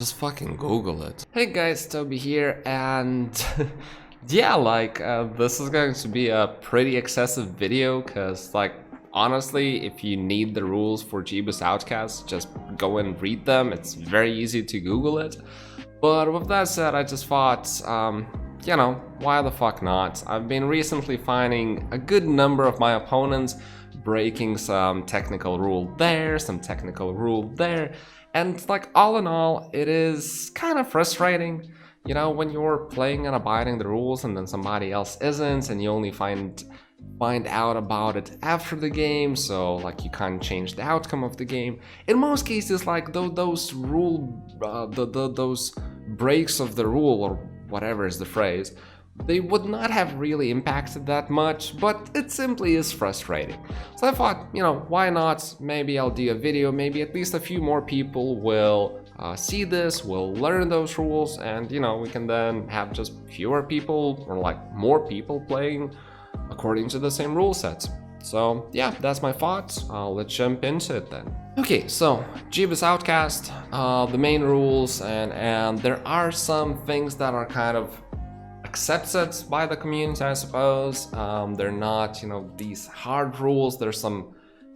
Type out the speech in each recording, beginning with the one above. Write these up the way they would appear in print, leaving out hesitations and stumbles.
Just fucking Google it. Hey guys, Toby here, and yeah, this is going to be a pretty excessive video, cause honestly, if you need the rules for Jebus Outcast, just go and read them. It's very easy to Google it. But with that said, I just thought, why the fuck not? I've been recently finding a good number of my opponents breaking some technical rule there, some technical rule there. And all in all, it is kind of frustrating, when you're playing and abiding the rules and then somebody else isn't, and you only find out about it after the game, so you can't change the outcome of the game. In most cases, those those breaks of the rule, or whatever is the phrase, they would not have really impacted that much, but it simply is frustrating. So I thought, why not? Maybe I'll do a video, maybe at least a few more people will see this, will learn those rules, and we can then have just fewer people, or more people playing according to the same rule sets. So yeah, that's my thoughts. Let's jump into it then. Okay, so Jebus Outcast, the main rules, and there are some things that are kind of accepted by the community, I suppose. They're not, these hard rules. There's some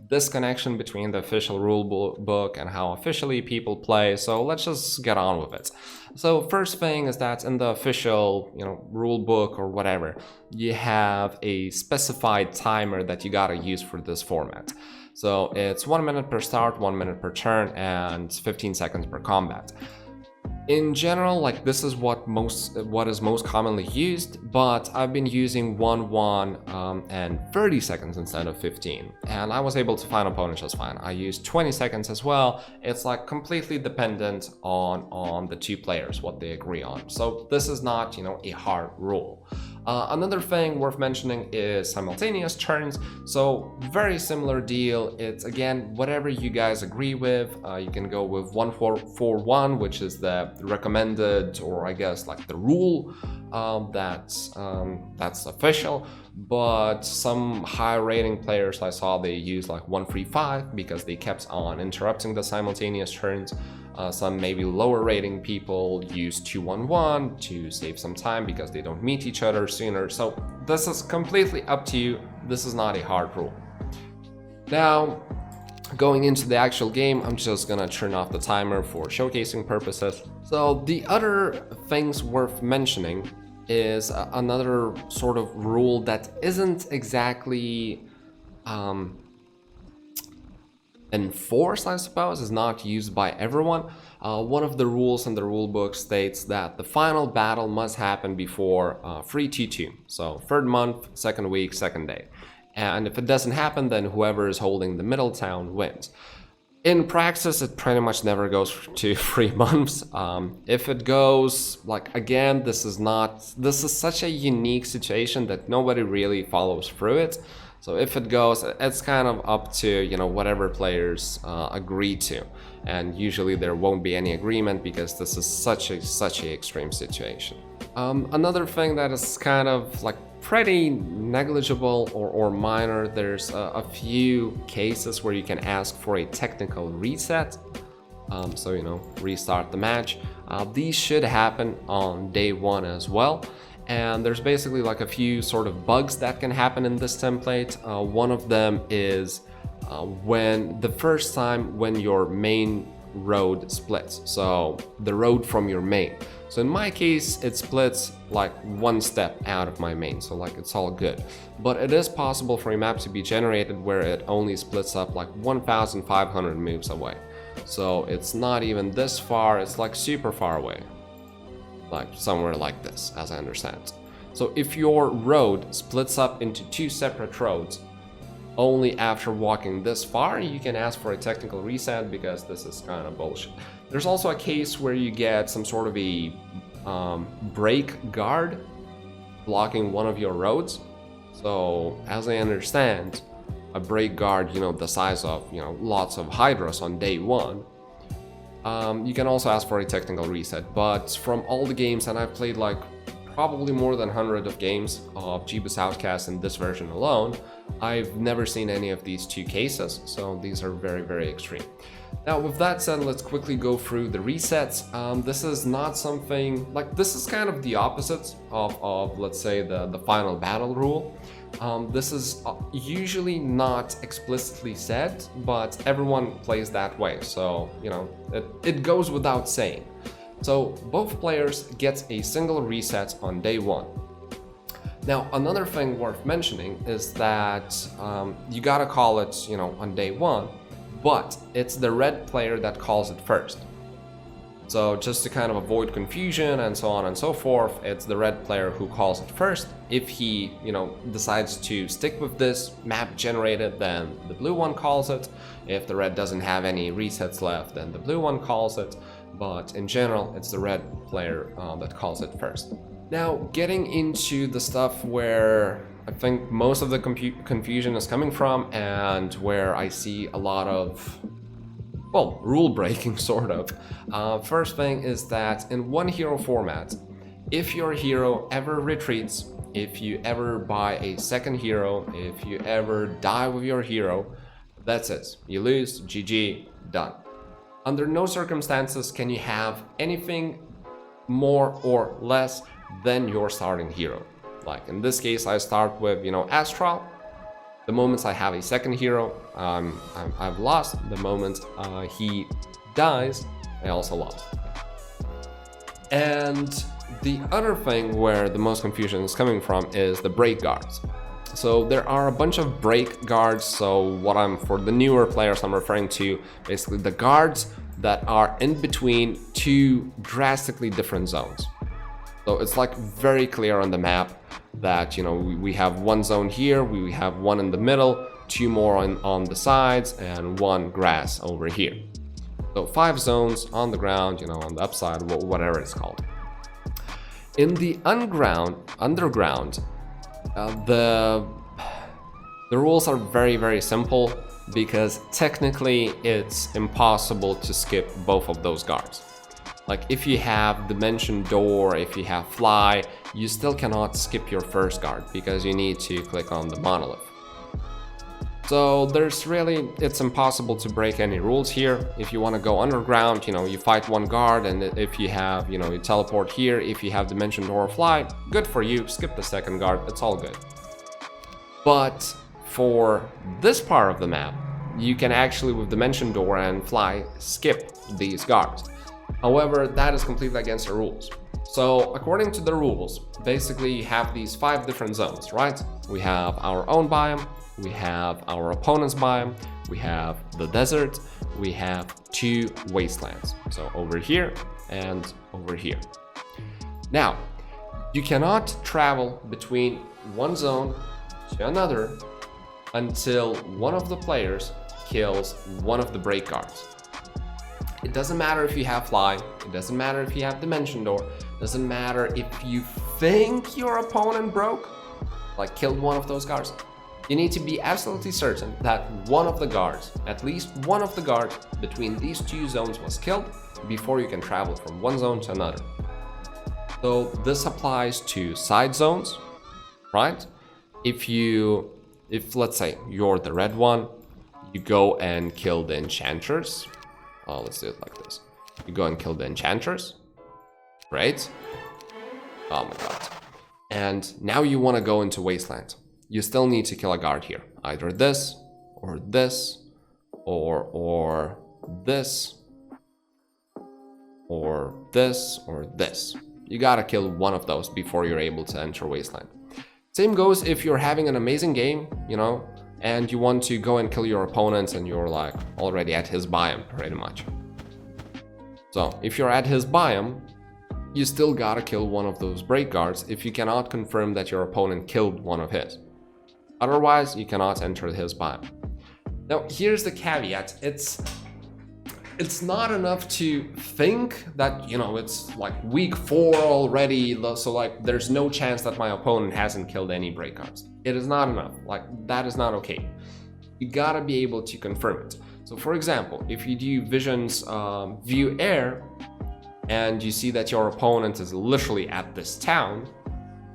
disconnection between the official rule book and how officially people play, so let's just get on with it. So first thing is that in the official, rule book or whatever, you have a specified timer that you gotta use for this format. So it's 1 minute per start, 1 minute per turn, and 15 seconds per combat. In general, this is what is most commonly used, but I've been using 1 and 30 seconds instead of 15, and I was able to find opponents just fine. I used 20 seconds as well. It's completely dependent on the two players, what they agree on. So this is not, a hard rule. Another thing worth mentioning is simultaneous turns. So very similar deal. It's again whatever you guys agree with. You can go with 1-4-1, which is the recommended, or I guess the rule that's official. But some high rating players I saw, they use 1-3-5 because they kept on interrupting the simultaneous turns. Some maybe lower rating people use 2-1-1 to save some time because they don't meet each other sooner. So this is completely up to you. This is not a hard rule. Now, going into the actual game, I'm just gonna turn off the timer for showcasing purposes. So the other things worth mentioning is another sort of rule that isn't exactly enforced, I suppose, is not used by everyone. One of the rules in the rulebook states that the final battle must happen before 3-2-2, so third month, second week, second day. And if it doesn't happen, then whoever is holding the middle town wins. In practice, it pretty much never goes to 3 months. If it goes, again, this is such a unique situation that nobody really follows through it. So if it goes, it's kind of up to, whatever players agree to. And usually there won't be any agreement because this is such a extreme situation. Another thing that is kind of pretty negligible or minor, there's a few cases where you can ask for a technical reset. So, restart the match. These should happen on day 1 as well. And there's basically a few sort of bugs that can happen in this template. One of them is when the first time when your main road splits, so the road from your main. So in my case, it splits 1 step out of my main, so it's all good. But it is possible for a map to be generated where it only splits up 1,500 moves away. So it's not even this far, it's super far away. Somewhere like this, as I understand. So if your road splits up into 2 separate roads, only after walking this far, you can ask for a technical reset, because this is kind of bullshit. There's also a case where you get some sort of a break guard blocking one of your roads. So as I understand, a break guard, the size of, lots of Hydras on day 1, you can also ask for a technical reset. But from all the games, and I've played probably more than 100 of games of Jebus Outcast in this version alone, I've never seen any of these two cases, so these are very, very extreme. Now, with that said, let's quickly go through the resets. This is not something, like, this is kind of the opposite of let's say, the final battle rule. This is usually not explicitly said, but everyone plays that way, so, you know, it goes without saying. So both players get a single reset on day one. Now, another thing worth mentioning is that you gotta call it, you know, on day one, but it's the red player that calls it first. So just to kind of avoid confusion and so on and so forth, it's the red player who calls it first. If he, you know, decides to stick with this map generated, then the blue one calls it. If the red doesn't have any resets left, then the blue one calls it. But in general, it's the red player that calls it first. Now, getting into the stuff where I think most of the confusion is coming from, and where I see a lot of, well, rule breaking, sort of. First thing is that in one hero format, if your hero ever retreats, if you ever buy a second hero, if you ever die with your hero, that's it. You lose, GG, done. Under no circumstances can you have anything more or less than your starting hero. Like in this case, I start with, you know, Astral. The moment I have a second hero, I've lost. The moment he dies, I also lost. And the other thing where the most confusion is coming from is the break guards. So there are a bunch of break guards. So for the newer players, I'm referring to basically the guards that are in between two drastically different zones. So it's like very clear on the map that, you know, we have one zone here, we have one in the middle, two more on the sides, and one grass over here. So 5 zones on the ground, you know, on the upside, whatever it's called. In the underground, the rules are very, very simple, because technically it's impossible to skip both of those guards. Like if you have Dimension Door, if you have Fly, you still cannot skip your first guard because you need to click on the monolith. So it's impossible to break any rules here. If you want to go underground, you know, you fight one guard, and if you have, you know, you teleport here, if you have Dimension Door or Fly, good for you, skip the second guard, it's all good. But for this part of the map, you can actually, with Dimension Door and Fly, skip these guards. However, that is completely against the rules. So according to the rules, basically you have these 5 different zones, right? We have our own biome, we have our opponent's biome, we have the desert, we have 2 wastelands. So over here and over here. Now, you cannot travel between one zone to another until one of the players kills one of the break guards. It doesn't matter if you have Fly, it doesn't matter if you have Dimension Door, it doesn't matter if you think your opponent broke, like killed one of those guards. You need to be absolutely certain that one of the guards, at least one of the guards between these 2 zones was killed before you can travel from one zone to another. So this applies to side zones, right? If let's say you're the red one, you go and kill the enchanters. Let's do it like this. You go and kill the enchanters. Great. Oh my god. And now you want to go into Wasteland. You still need to kill a guard here. Either this, or this, or this, or this, or this. You gotta kill one of those before you're able to enter Wasteland. Same goes if you're having an amazing game, you know, and you want to go and kill your opponent and you're like already at his biome pretty much. So if you're at his biome, you still gotta kill one of those break guards if you cannot confirm that your opponent killed one of his. Otherwise, you cannot enter his biome. Now, here's the caveat. It's not enough to think that, you know, it's like week 4 already, so like there's no chance that my opponent hasn't killed any break guards. It is not enough. Like, that is not okay. You gotta be able to confirm it. So for example, if you do Vision's View Air and you see that your opponent is literally at this town,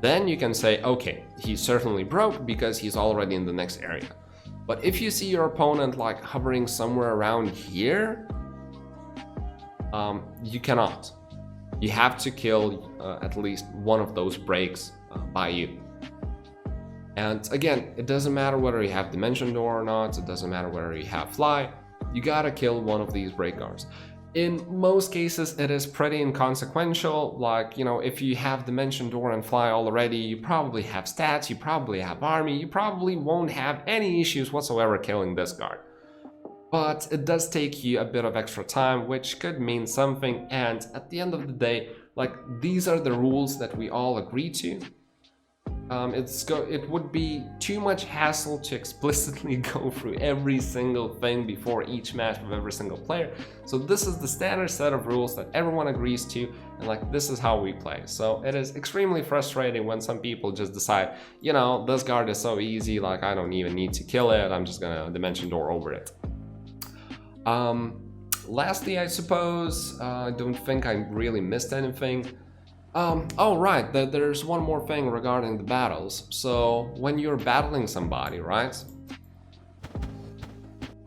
then you can say, okay, he's certainly broke because he's already in the next area. But if you see your opponent like hovering somewhere around here, you cannot. You have to kill at least one of those breaks by you. And again, it doesn't matter whether you have Dimension Door or not, it doesn't matter whether you have Fly, you gotta kill one of these break guards. In most cases, it is pretty inconsequential. Like, you know, if you have Dimension Door and Fly already, you probably have stats, you probably have army, you probably won't have any issues whatsoever killing this guard. But it does take you a bit of extra time, which could mean something, and at the end of the day, like, these are the rules that we all agree to. It would be too much hassle to explicitly go through every single thing before each match with every single player. So this is the standard set of rules that everyone agrees to, and like, this is how we play. So it is extremely frustrating when some people just decide, you know, this guard is so easy, like I don't even need to kill it, I'm just gonna Dimension Door over it. Lastly, I suppose, I don't think I really missed anything. Oh right, there's one more thing regarding the battles. So when you're battling somebody, right?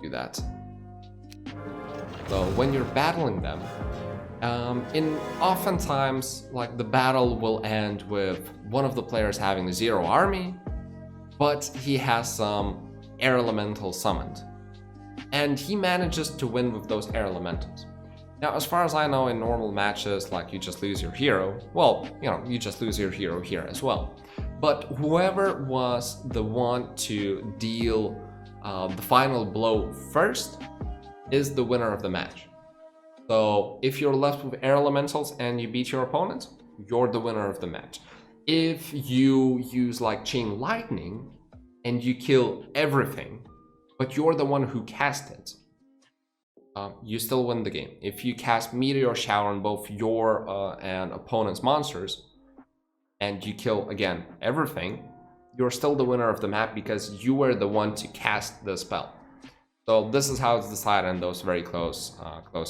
Do that. So when you're battling them, oftentimes like the battle will end with one of the players having 0 army, but he has some air elemental summoned, and he manages to win with those air elementals. Now, as far as I know, in normal matches, like, you just lose your hero. Well, you know, you just lose your hero here as well. But whoever was the one to deal the final blow first is the winner of the match. So if you're left with air elementals and you beat your opponent, you're the winner of the match. If you use like chain lightning and you kill everything, but you're the one who cast it, you still win the game. If you cast Meteor Shower on both your and opponent's monsters, and you kill, again, everything, you're still the winner of the map because you were the one to cast the spell. So this is how it's decided in those very close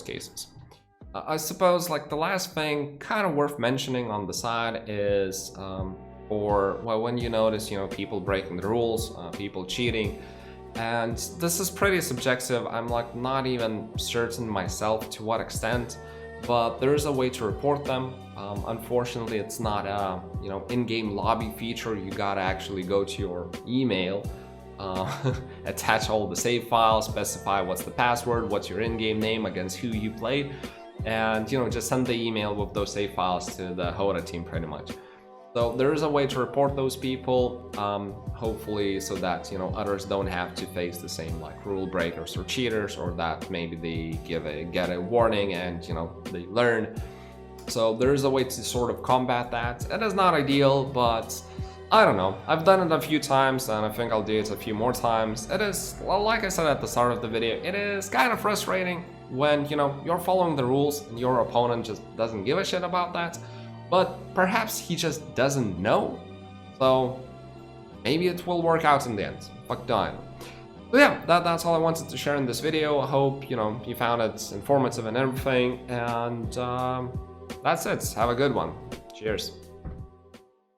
cases. I suppose like the last thing kind of worth mentioning on the side is, when you notice, you know, people breaking the rules, people cheating, and this is pretty subjective. I'm like not even certain myself to what extent, but there is a way to report them. Unfortunately, it's not a in-game lobby feature. You gotta actually go to your email, attach all the save files, specify what's the password, what's your in-game name, against who you played, and just send the email with those save files to the HOTA team pretty much. So there is a way to report those people, hopefully, so that others don't have to face the same like rule breakers or cheaters, or that maybe they get a warning and they learn. So there is a way to sort of combat that. It is not ideal, but I don't know. I've done it a few times, and I think I'll do it a few more times. It is, well, like I said at the start of the video, it is kind of frustrating when you're following the rules and your opponent just doesn't give a shit about that. But perhaps he just doesn't know, so maybe it will work out in the end. Fuck dying. So yeah, that's all I wanted to share in this video. I hope you found it informative and everything, and that's it. Have a good one. Cheers.